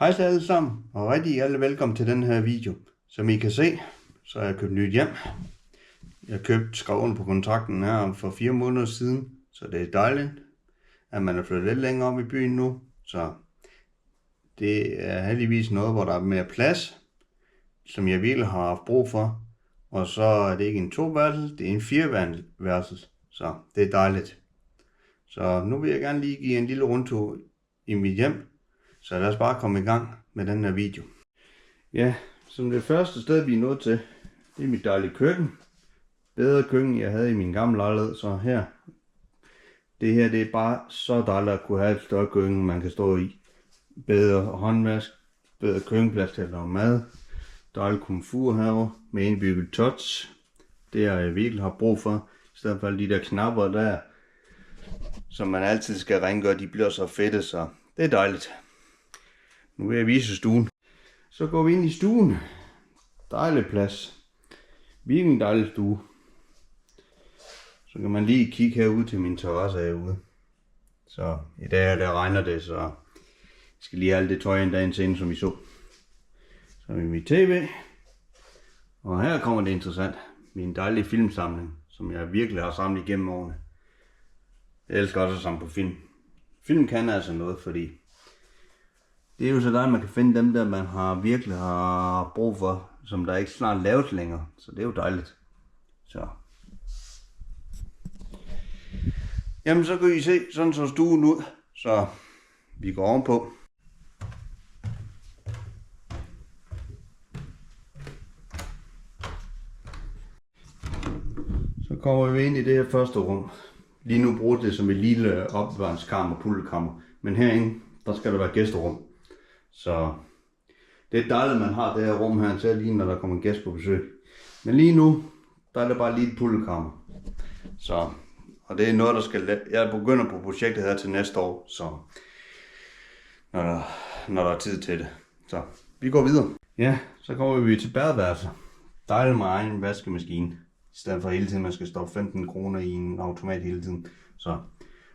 Hej så alle sammen, og rigtig alle velkommen til den her video. Som I kan se, så har jeg købt nyt hjem. Jeg købte skrevet på kontrakten her for 4 måneder siden, så det er dejligt, at man er flyttet lidt længere op i byen nu. Så det er heldigvis noget, hvor der er mere plads, som jeg virkelig har haft brug for. Og så er det ikke en 2-værelse, det er en 4-værelse, så det er dejligt. Så nu vil jeg gerne lige give en lille rundtur i mit hjem. Så lad os bare komme i gang med den her video. Ja, som det første sted vi er nået til, det er mit dejlige køkken. Bedre køkken jeg havde i min gamle lejlighed, så her. Det her det er bare så dejligt at kunne have et større køkken man kan stå i. Bedre håndvask, bedre køkkenplads til at lave mad. Dejlig komfur herovre med indbygget touch. Det har jeg virkelig har brug for. I stedet for alle de der knapper der, som man altid skal rengøre, de bliver så fedte, så det er dejligt. Nu vil jeg vise stuen. Så går vi ind i stuen. Dejlig plads. Virkelig en dejlig stue. Så kan man lige kigge herude til min terrasse herude. Så i dag der regner det, så jeg skal lige have alt det tøj en dag senere, som I så. Så er mit tv. Og her kommer det interessant. Min dejlige filmsamling, som jeg virkelig har samlet igennem årene. Jeg elsker også at samle på film. Film kan altså noget, fordi det er jo så dejligt, man kan finde dem der, man virkelig har brug for, som der ikke snart laves længere. Så det er jo dejligt. Så. Jamen så kan I se, sådan så stuen ud. Så vi går ovenpå. Så kommer vi ind i det her første rum. Lige nu bruger det som et lille opbevaringskammer, pullekammer. Men herinde, der skal der være gæsterum. Så det er dejligt, at man har det her rum her til lige når der kommer en gæst på besøg. Men lige nu, der er det bare lige et pullekammer. Så, og det er noget, der skal... Jeg begynder på projektet her til næste år, så når der er tid til det. Så vi går videre. Ja, så kommer vi til badeværelset. Dejligt med egen vaskemaskine. I stedet for hele tiden, man skal stoppe 15 kroner i en automat hele tiden. Så.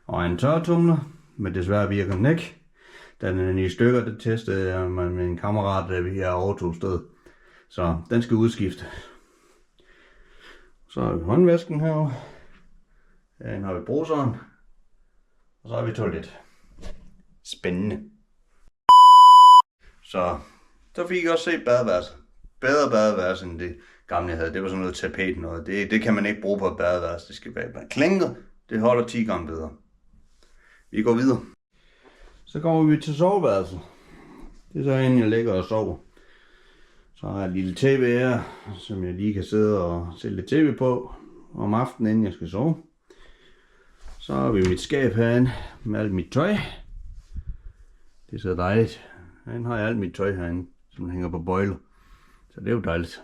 Og en tørretumler, men desværre virker den ikke. Den er i stykker, det testede jeg med en kammerat, da vi her overtog sted. Så den skal udskifte. Så har vi håndvasken herovre. Herinde har vi bruseren. Og så har vi toilet. Spændende. Så fik jeg også set badeværelset. Bedre badeværelse end det gamle jeg havde. Det var sådan noget tapet noget. Det kan man ikke bruge på et badeværelse. Det skal være klænket. Det holder 10 gange bedre. Vi går videre. Så kommer vi til soveværelset. Det er så inden jeg ligger og sover. Så har jeg et lille tv her, som jeg lige kan sidde og se lidt tv på om aftenen, inden jeg skal sove. Så har vi mit skab herinde med alt mit tøj. Det er så dejligt. Herinde har jeg alt mit tøj herinde, som hænger på bøjler. Så det er jo dejligt.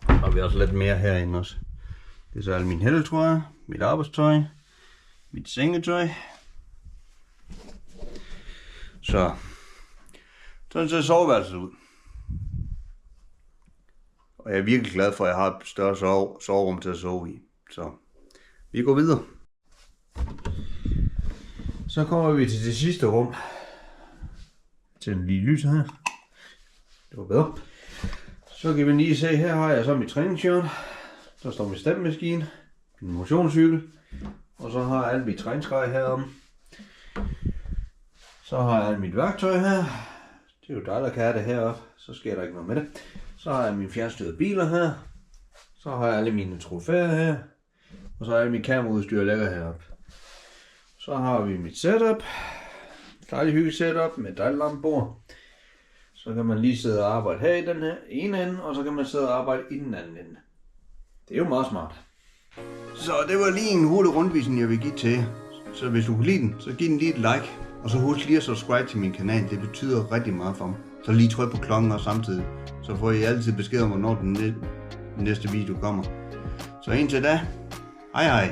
Så har vi også lidt mere herinde også. Det er så alle mine hættetrøjer, mit arbejdstøj, mit sengetøj. Så sådan ser soveværelset ud. Og jeg er virkelig glad for, at jeg har et større soverum til at sove i. Så vi går videre. Så kommer vi til det sidste rum. Til en lille lys her. Det var bedre. Så kan vi lige se, her har jeg så mit træningshjørne. Der står min stemmemaskine, min motionscykel. Og så har jeg alt mit træningsgrej herom. Så har jeg alt mit værktøj her. Det er jo dejligt at have det heroppe. Så sker der ikke noget med det. Så har jeg mine fjernstyrede biler her. Så har jeg alle mine trofæer her. Og så har jeg mit kameraudstyr lækker heroppe. Så har vi mit setup. Dejligt hygge setup med dejligt langt bord. Så kan man lige sidde og arbejde her i den her ene ende. Og så kan man sidde og arbejde i den anden ende. Det er jo meget smart. Så det var lige en hurtig rundvisning jeg vil give til jer. Så hvis du kunne lide den, så giv den lige et like. Og så husk lige at subscribe til min kanal, det betyder rigtig meget for mig. Så lige tryk på klokken og samtidig, så får I altid besked om, hvornår den næste video kommer. Så indtil da, hej hej.